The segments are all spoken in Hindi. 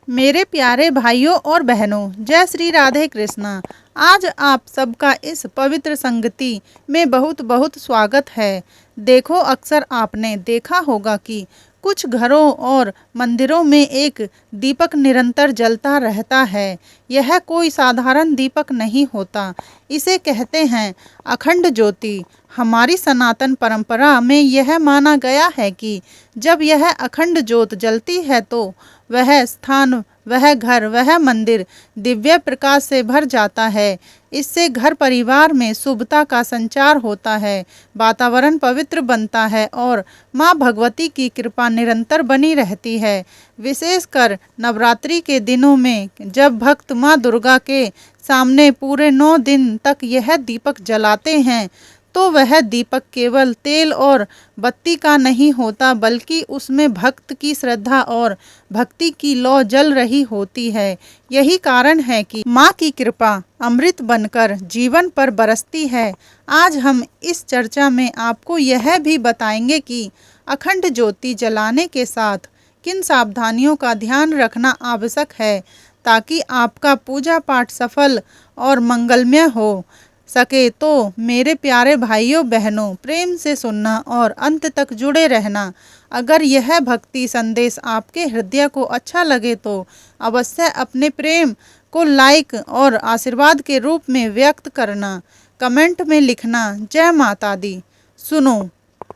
मेरे प्यारे भाइयों और बहनों, जय श्री राधे कृष्णा। आज आप सबका इस पवित्र संगति में बहुत बहुत स्वागत है। देखो, अक्सर आपने देखा होगा कि कुछ घरों और मंदिरों में एक दीपक निरंतर जलता रहता है। यह कोई साधारण दीपक नहीं होता, इसे कहते हैं अखंड ज्योति। हमारी सनातन परंपरा में यह माना गया है कि जब यह अखंड ज्योत जलती है तो वह स्थान, वह घर, वह मंदिर दिव्य प्रकाश से भर जाता है। इससे घर परिवार में शुभता का संचार होता है, वातावरण पवित्र बनता है और माँ भगवती की कृपा निरंतर बनी रहती है। विशेषकर नवरात्रि के दिनों में जब भक्त माँ दुर्गा के सामने पूरे 9 दिन तक यह दीपक जलाते हैं तो वह दीपक केवल तेल और बत्ती का नहीं होता, बल्कि उसमें भक्त की श्रद्धा और भक्ति की लौ जल रही होती है। यही कारण है कि माँ की कृपा अमृत बनकर जीवन पर बरसती है। आज हम इस चर्चा में आपको यह भी बताएंगे कि अखंड ज्योति जलाने के साथ किन सावधानियों का ध्यान रखना आवश्यक है ताकि आपका पूजा पाठ सफल और मंगलमय हो सके। तो मेरे प्यारे भाइयों बहनों, प्रेम से सुनना और अंत तक जुड़े रहना। अगर यह भक्ति संदेश आपके हृदय को अच्छा लगे तो अवश्य अपने प्रेम को लाइक और आशीर्वाद के रूप में व्यक्त करना। कमेंट में लिखना जय माता दी। सुनो,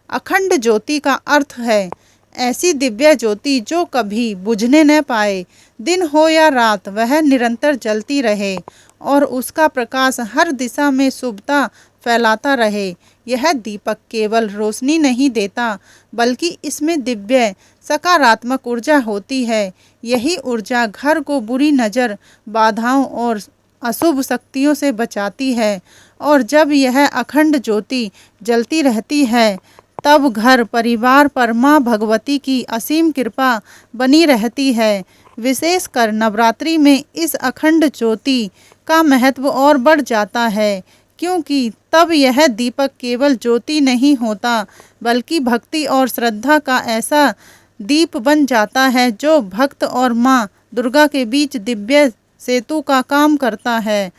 अखंड ज्योति का अर्थ है ऐसी दिव्य ज्योति जो कभी बुझने न पाए। दिन हो या रात वह निरंतर जलती रहे और उसका प्रकाश हर दिशा में शुभता फैलाता रहे। यह दीपक केवल रोशनी नहीं देता, बल्कि इसमें दिव्य सकारात्मक ऊर्जा होती है। यही ऊर्जा घर को बुरी नज़र, बाधाओं और अशुभ शक्तियों से बचाती है। और जब यह अखंड ज्योति जलती रहती है तब घर परिवार पर माँ भगवती की असीम कृपा बनी रहती है। विशेषकर नवरात्रि में इस अखंड ज्योति का महत्व और बढ़ जाता है, क्योंकि तब यह दीपक केवल ज्योति नहीं होता, बल्कि भक्ति और श्रद्धा का ऐसा दीप बन जाता है जो भक्त और माँ दुर्गा के बीच दिव्य सेतु का काम करता है।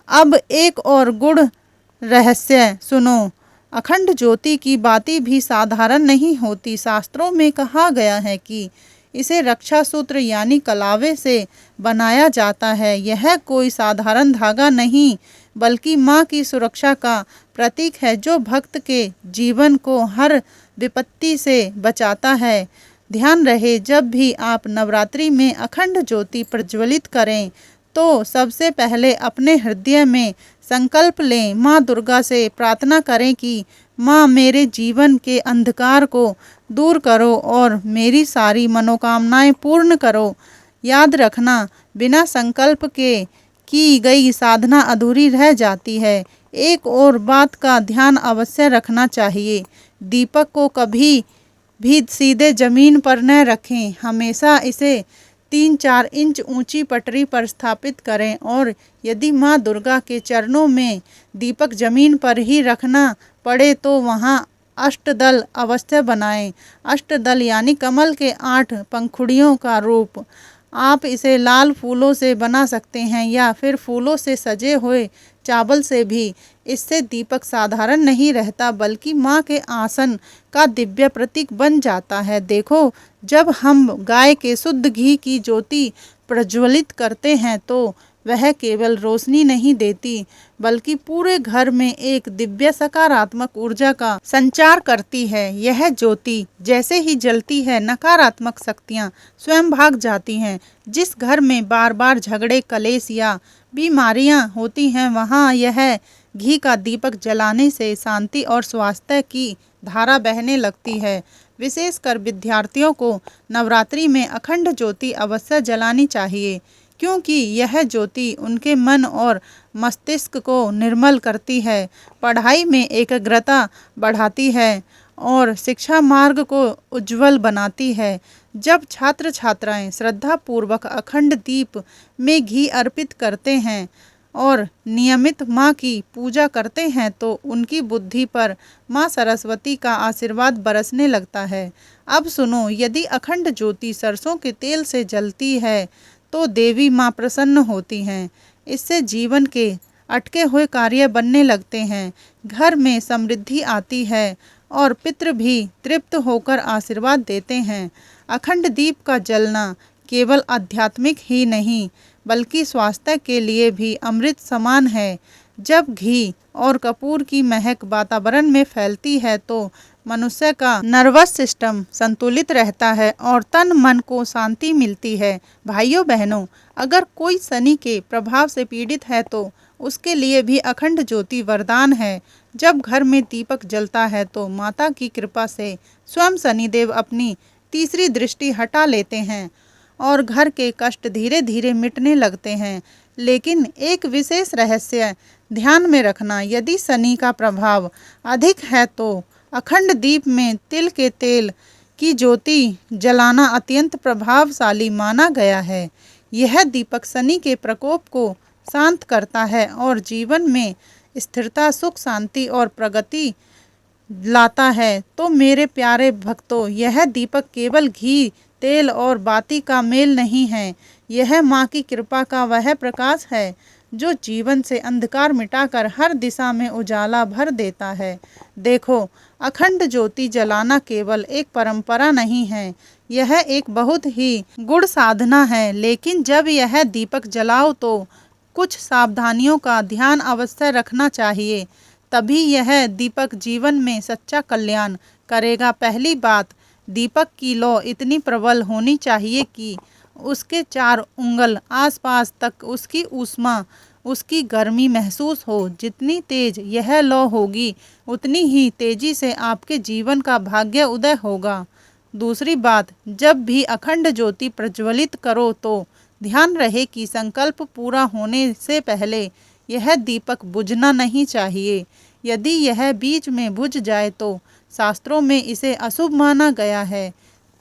अब एक और गुड़ रहस्य सुनो। अखंड ज्योति की बातें भी साधारण नहीं होती। शास्त्रों में कहा गया है कि इसे रक्षा सूत्र यानी कलावे से बनाया जाता है। यह कोई साधारण धागा नहीं, बल्कि माँ की सुरक्षा का प्रतीक है जो भक्त के जीवन को हर विपत्ति से बचाता है। ध्यान रहे, जब भी आप नवरात्रि में अखंड ज्योति प्रज्वलित करें तो सबसे पहले अपने हृदय में संकल्प लें। माँ दुर्गा से प्रार्थना करें कि माँ मेरे जीवन के अंधकार को दूर करो और मेरी सारी मनोकामनाएं पूर्ण करो। याद रखना, बिना संकल्प के की गई साधना अधूरी रह जाती है। एक और बात का ध्यान अवश्य रखना चाहिए, दीपक को कभी भी सीधे जमीन पर न रखें। हमेशा इसे 3-4 इंच ऊंची पटरी पर स्थापित करें और यदि माँ दुर्गा के चरणों में दीपक जमीन पर ही रखना पड़े तो वहाँ अष्टदल अवश्य बनाएं। अष्टदल यानी कमल के 8 पंखुड़ियों का रूप। आप इसे लाल फूलों से बना सकते हैं या फिर फूलों से सजे हुए चावल से भी। इससे दीपक साधारण नहीं रहता, बल्कि माँ के आसन का दिव्य प्रतीक बन जाता है। देखो, जब हम गाय के शुद्ध घी की ज्योति प्रज्वलित करते हैं तो वह केवल रोशनी नहीं देती, बल्कि पूरे घर में एक दिव्य सकारात्मक ऊर्जा का संचार करती है। यह ज्योति जैसे ही जलती है, नकारात्मक शक्तियाँ स्वयं भाग जाती हैं। जिस घर में बार बार झगड़े, कलेश या बीमारियाँ होती हैं, वहाँ यह घी का दीपक जलाने से शांति और स्वास्थ्य की धारा बहने लगती है। विशेषकर विद्यार्थियों को नवरात्रि में अखंड ज्योति अवश्य जलानी चाहिए, क्योंकि यह ज्योति उनके मन और मस्तिष्क को निर्मल करती है, पढ़ाई में एकाग्रता बढ़ाती है और शिक्षा मार्ग को उज्जवल बनाती है। जब छात्र छात्राएं श्रद्धा पूर्वक अखंड दीप में घी अर्पित करते हैं और नियमित माँ की पूजा करते हैं तो उनकी बुद्धि पर माँ सरस्वती का आशीर्वाद बरसने लगता है। अब सुनो, यदि अखंड ज्योति सरसों के तेल से जलती है तो देवी माँ प्रसन्न होती हैं। इससे जीवन के अटके हुए कार्य बनने लगते हैं, घर में समृद्धि आती है और पितृ भी तृप्त होकर आशीर्वाद देते हैं। अखंड दीप का जलना केवल आध्यात्मिक ही नहीं बल्कि स्वास्थ्य के लिए भी अमृत समान है। जब घी और कपूर की महक वातावरण में फैलती है तो मनुष्य का नर्वस सिस्टम संतुलित रहता है और तन मन को शांति मिलती है। भाइयों बहनों, अगर कोई शनि के प्रभाव से पीड़ित है तो उसके लिए भी अखंड ज्योति वरदान है। जब घर में दीपक जलता है तो माता की कृपा से स्वयं शनिदेव अपनी तीसरी दृष्टि हटा लेते हैं और घर के कष्ट धीरे धीरे मिटने लगते हैं। लेकिन एक विशेष रहस्य ध्यान में रखना, यदि शनि का प्रभाव अधिक है तो अखंड दीप में तिल के तेल की ज्योति जलाना अत्यंत प्रभावशाली माना गया है। यह दीपक शनि के प्रकोप को शांत करता है और जीवन में स्थिरता, सुख, शांति और प्रगति लाता है। तो मेरे प्यारे भक्तों, यह दीपक केवल घी, तेल और बाती का मेल नहीं है, यह माँ की कृपा का वह प्रकाश है जो जीवन से अंधकार मिटाकर हर दिशा में उजाला भर देता है। देखो, अखंड ज्योति जलाना केवल एक परंपरा नहीं है, यह एक बहुत ही गुड़ साधना है। लेकिन जब यह दीपक जलाओ तो कुछ सावधानियों का ध्यान अवश्य रखना चाहिए, तभी यह दीपक जीवन में सच्चा कल्याण करेगा। पहली बात, दीपक की लौ इतनी प्रबल होनी चाहिए कि उसके 4 उंगल आसपास तक उसकी ऊष्मा, उसकी गर्मी महसूस हो। जितनी तेज यह लौ होगी उतनी ही तेजी से आपके जीवन का भाग्य उदय होगा। दूसरी बात, जब भी अखंड ज्योति प्रज्वलित करो तो ध्यान रहे कि संकल्प पूरा होने से पहले यह दीपक बुझना नहीं चाहिए। यदि यह बीच में बुझ जाए तो शास्त्रों में इसे अशुभ माना गया है।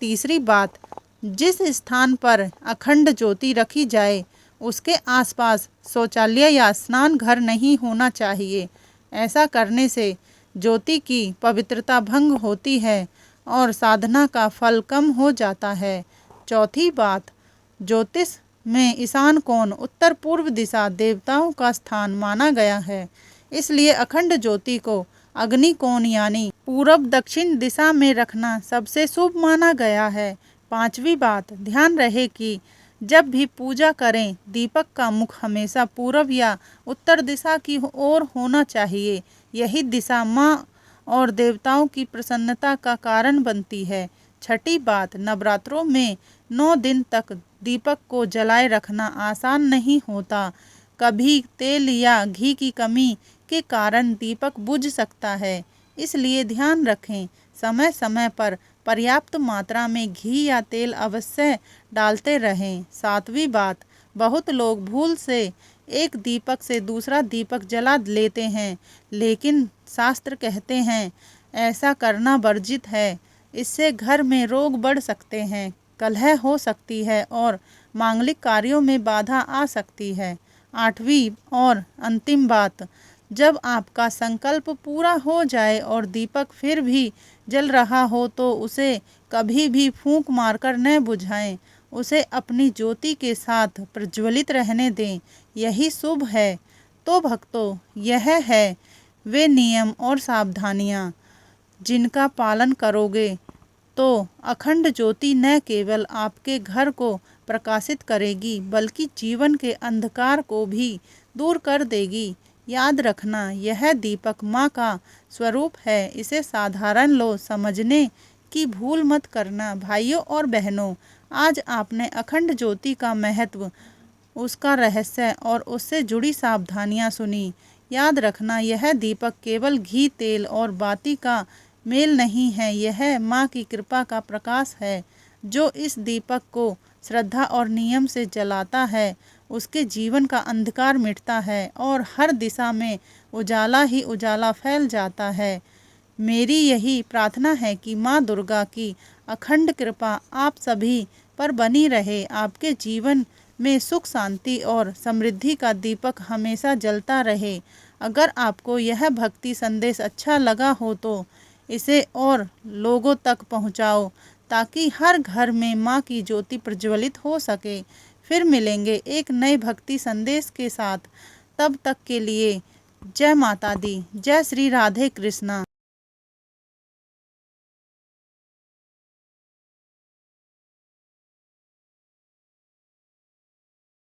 तीसरी बात, जिस स्थान पर अखंड ज्योति रखी जाए उसके आसपास शौचालय या स्नान घर नहीं होना चाहिए। ऐसा करने से ज्योति की पवित्रता भंग होती है और साधना का फल कम हो जाता है। चौथी बात, ज्योतिष में ईशान कोण उत्तर पूर्व दिशा देवताओं का स्थान माना गया है, इसलिए अखंड ज्योति को अग्नि कोण यानी पूरब दक्षिण दिशा में रखना सबसे शुभ माना गया है। पांचवी बात, ध्यान रहे कि जब भी पूजा करें दीपक का मुख हमेशा पूरब या उत्तर दिशा की ओर होना चाहिए। यही दिशा माँ और देवताओं की प्रसन्नता का कारण बनती है। छठी बात, नवरात्रों में 9 दिन तक दीपक को जलाए रखना आसान नहीं होता। कभी तेल या घी की कमी के कारण दीपक बुझ सकता है, इसलिए ध्यान रखें समय समय पर पर्याप्त मात्रा में घी या तेल अवश्य डालते रहें। सातवीं बात, बहुत लोग भूल से एक दीपक से दूसरा दीपक जला लेते हैं, लेकिन शास्त्र कहते हैं ऐसा करना वर्जित है। इससे घर में रोग बढ़ सकते हैं, कलह हो सकती है और मांगलिक कार्यों में बाधा आ सकती है। आठवीं और अंतिम बात, जब आपका संकल्प पूरा हो जाए और दीपक फिर भी जल रहा हो तो उसे कभी भी फूंक मारकर न बुझाएं, उसे अपनी ज्योति के साथ प्रज्वलित रहने दें, यही शुभ है। तो भक्तों, यह है वे नियम और सावधानियाँ जिनका पालन करोगे तो अखंड ज्योति न केवल आपके घर को प्रकाशित करेगी बल्कि जीवन के अंधकार को भी दूर कर देगी। याद रखना, यह दीपक माँ का स्वरूप है, इसे साधारण लो समझने की भूल मत करना। भाइयों और बहनों, आज आपने अखंड ज्योति का महत्व, उसका रहस्य और उससे जुड़ी सावधानियाँ सुनी। याद रखना, यह दीपक केवल घी, तेल और बाती का मेल नहीं है, यह माँ की कृपा का प्रकाश है। जो इस दीपक को श्रद्धा और नियम से जलाता है उसके जीवन का अंधकार मिटता है और हर दिशा में उजाला ही उजाला फैल जाता है। मेरी यही प्रार्थना है कि माँ दुर्गा की अखंड कृपा आप सभी पर बनी रहे, आपके जीवन में सुख शांति और समृद्धि का दीपक हमेशा जलता रहे। अगर आपको यह भक्ति संदेश अच्छा लगा हो तो इसे और लोगों तक पहुंचाओ ताकि हर घर में माँ की ज्योति प्रज्वलित हो सके। फिर मिलेंगे एक नए भक्ति संदेश के साथ। तब तक के लिए जय माता दी, जय श्री राधे कृष्णा।